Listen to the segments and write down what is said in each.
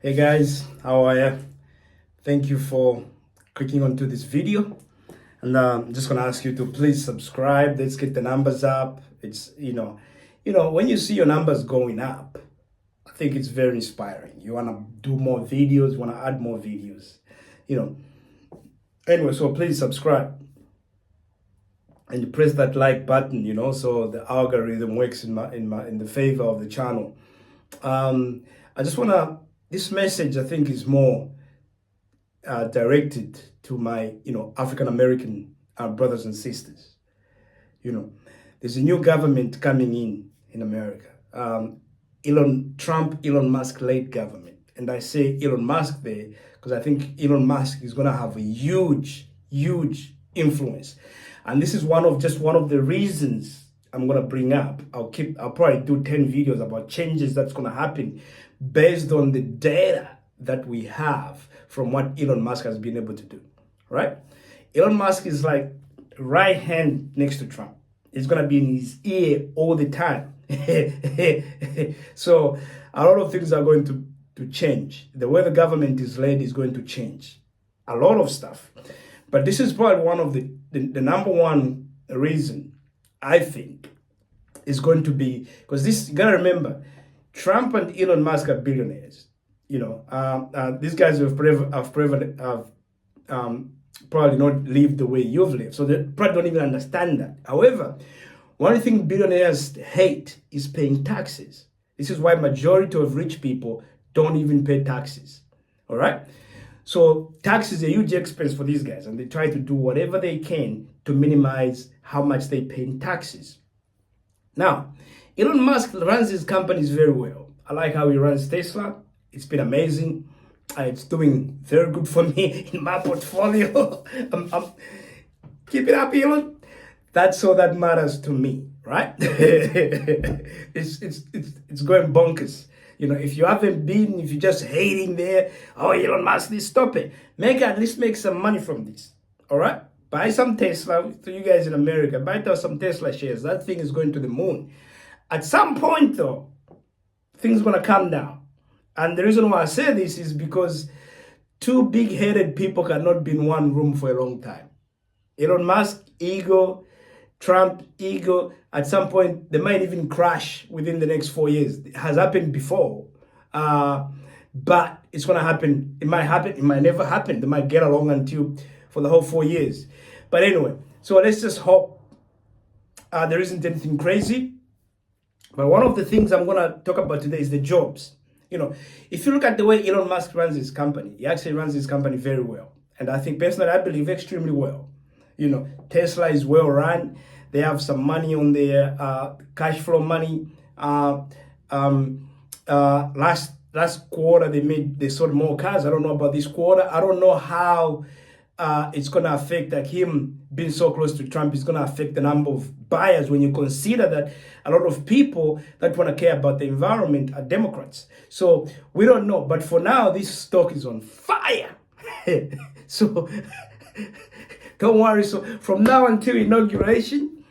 Hey guys, how are you? Thank you for clicking onto this video. And I'm just gonna ask you to please subscribe. Let's get the numbers up. It's when you see your numbers going up, I think it's very inspiring. You wanna do more videos, you wanna add more videos. You know. Anyway, so please subscribe and you press that like button, so the algorithm works in the favor of the channel. I just wanna this message I think is more directed to my African American brothers and sisters. You know, there's a new government coming in America. Elon Musk led government, and I say Elon Musk there because I think Elon Musk is gonna have a huge influence, and this is one of the reasons I'm gonna bring up. I'll probably do 10 videos about changes that's gonna happen based on the data that we have from what Elon Musk has been able to do, right? Elon Musk is like right hand next to Trump. It's gonna be in his ear all the time. So a lot of things are going to change. The way the government is led is going to change a lot of stuff. But this is probably one of the number one reason I think is going to be because this, you gotta remember, Trump and Elon Musk are billionaires. These guys have probably not lived the way you've lived, so they probably don't even understand that. However, one thing billionaires hate is paying taxes. This is why majority of rich people don't even pay taxes. All right, so tax is a huge expense for these guys, and they try to do whatever they can to minimize how much they pay in taxes. Now, Elon Musk runs his companies very well. I like how he runs Tesla. It's been amazing. It's doing very good for me in my portfolio. Keep it up, Elon. That's all that matters to me, right? It's going bonkers. If you haven't been, if you're just hating there, oh, Elon Musk, please stop it. At least make some money from this. All right? Buy some Tesla. To you guys in America, buy some Tesla shares. That thing is going to the moon. At some point, though, things are going to calm down. And the reason why I say this is because two big-headed people cannot be in one room for a long time. Elon Musk, ego, Trump, ego. At some point, they might even crash within the next 4 years. It has happened before. But it's going to happen. It might happen. It might never happen. They might get along for the whole 4 years. But anyway, so let's just hope there isn't anything crazy. But one of the things I'm going to talk about today is the jobs. If you look at the way Elon Musk runs his company, he actually runs his company very well. And I think personally, I believe extremely well. Tesla is well run. They have some money on their cash flow money. Last quarter, they sold more cars. I don't know about this quarter. I don't know how it's going to affect him being so close to Trump is going to affect the number of buyers when you consider that a lot of people that want to care about the environment are Democrats. So we don't know. But for now, this stock is on fire. So don't worry. So from now until inauguration,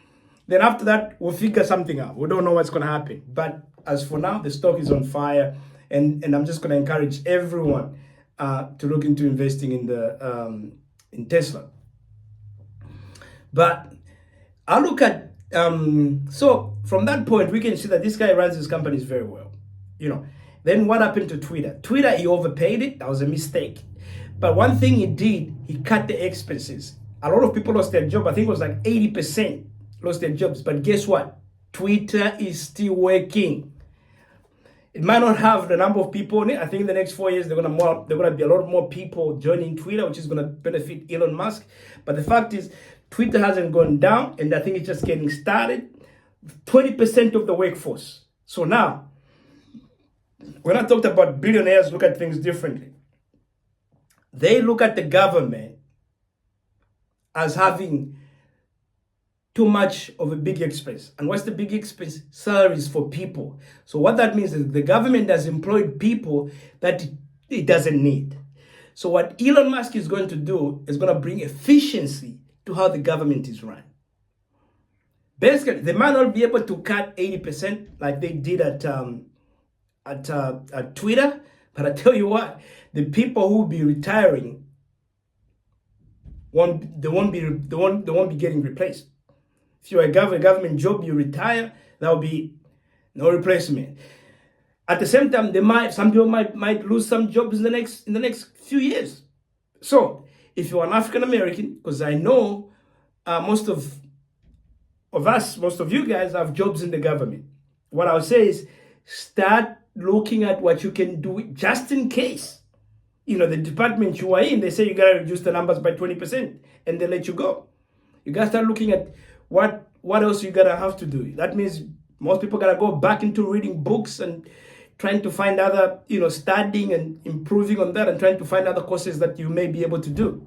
then after that, we'll figure something out. We don't know what's going to happen. But as for now, the stock is on fire. And I'm just going to encourage everyone to look into investing in Tesla. But I look at so from that point we can see that this guy runs his companies very well. Then what happened to Twitter? Twitter, he overpaid it. That was a mistake. But one thing he did, he cut the expenses. A lot of people lost their job. I think it was like 80% lost their jobs. But guess what? Twitter is still working. It might not have the number of people in it. I think in the next 4 years, they're gonna be a lot more people joining Twitter, which is gonna benefit Elon Musk. But the fact is, Twitter hasn't gone down, and I think it's just getting started. 20% of the workforce. So now, when I talked about billionaires look at things differently, they look at the government as having too much of a big expense. And what's the big expense? Salaries for people. So what that means is the government has employed people that it doesn't need. So what Elon Musk is going to do is going to bring efficiency to how the government is run. Basically, they might not be able to cut 80% like they did at Twitter, But I tell you what, the people who will be retiring won't be getting replaced. If you're a government job, you retire, there will be no replacement. At the same time, some people might lose some jobs in the next few years. So if you're an African American, because I know most of you guys have jobs in the government, what I'll say is start looking at what you can do just in case. The department you are in, they say you gotta reduce the numbers by 20% and they let you go. You gotta start looking at what else you gotta have to do. That means most people gotta go back into reading books and trying to find other, studying and improving on that and trying to find other courses that you may be able to do.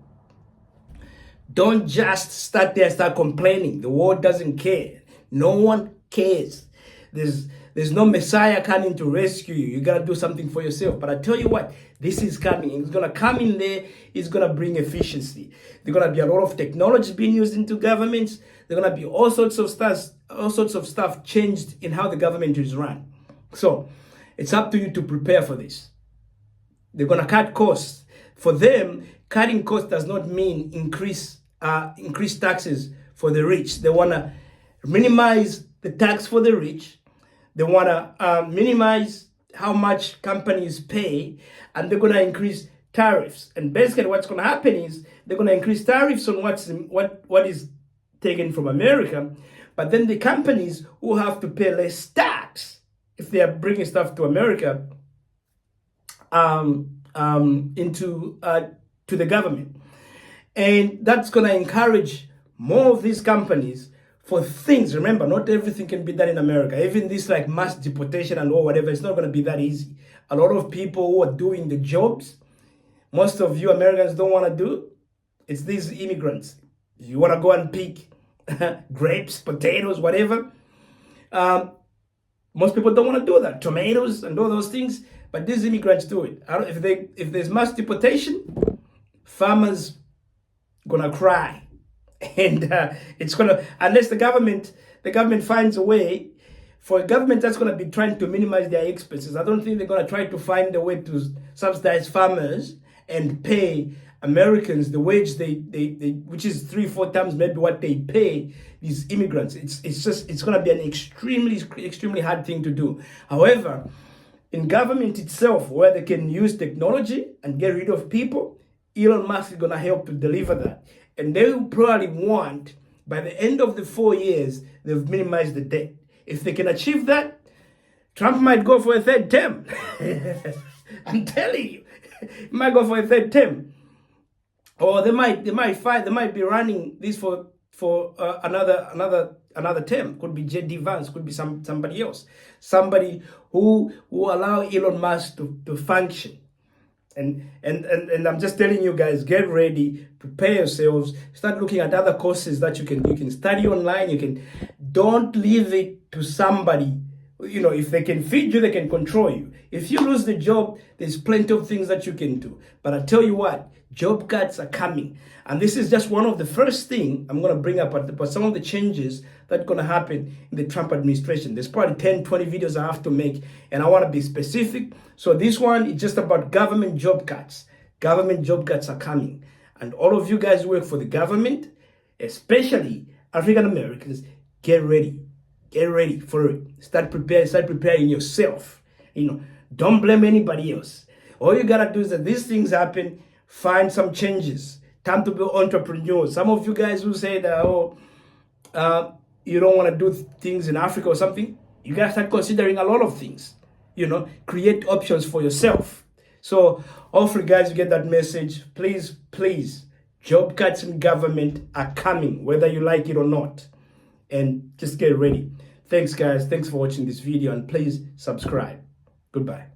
Don't just start there and start complaining. The world doesn't care. No one cares. There's no Messiah coming to rescue you. You got to do something for yourself. But I tell you what, this is coming. It's going to come in there. It's going to bring efficiency. There's going to be a lot of technology being used into governments. There's going to be all sorts of stuff changed in how the government is run. So it's up to you to prepare for this. They're going to cut costs. For them, cutting costs does not mean increase taxes for the rich. They want to minimize the tax for the rich. They want to minimize how much companies pay, and they're going to increase tariffs. And basically what's going to happen is they're going to increase tariffs on what is taken from America, but then the companies will have to pay less tax if they are bringing stuff to America to the government. And that's going to encourage more of these companies for things. Remember, not everything can be done in America. Even this like mass deportation and or whatever, it's not going to be that easy. A lot of people who are doing the jobs, most of you Americans don't want to do, it's these immigrants. You want to go and pick grapes, potatoes, whatever. Most people don't want to do that. Tomatoes and all those things, but these immigrants do it. If there's mass deportation, farmers gonna cry. And it's gonna, unless the government finds a way. For a government that's gonna be trying to minimize their expenses, I don't think they're gonna try to find a way to subsidize farmers and pay Americans the wage they which is 3-4 times maybe what they pay these immigrants. It's gonna be an extremely hard thing to do. However, in government itself, where they can use technology and get rid of people, Elon Musk is gonna help to deliver that. And they will probably want, by the end of the 4 years, they've minimized the debt. If they can achieve that, Trump might go for a third term. I'm telling you, he might go for a third term. Or they might be running this for another term. Could be J.D. Vance, could be somebody else. Somebody who will allow Elon Musk to function. And I'm just telling you guys, get ready, prepare yourselves, start looking at other courses that you can study online. Don't leave it to somebody. If they can feed you, they can control you. If you lose the job, there's plenty of things that you can do. But I tell you what, job cuts are coming. And this is just one of the first thing I'm going to bring up about some of the changes that are going to happen in the Trump administration. There's probably 10, 20 videos I have to make, and I want to be specific. So this one is just about government job cuts. Government job cuts are coming. And all of you guys who work for the government, especially African Americans, get ready. Get ready for it. Start preparing yourself. Don't blame anybody else. All you gotta do is that these things happen, find some changes. Time to be entrepreneurs. Some of you guys who say that, you don't want to do things in Africa or something, you guys start considering a lot of things. Create options for yourself. So hopefully guys, you get that message. Please, job cuts in government are coming, whether you like it or not. And just get ready. Thanks guys. Thanks for watching this video, and please subscribe. Goodbye.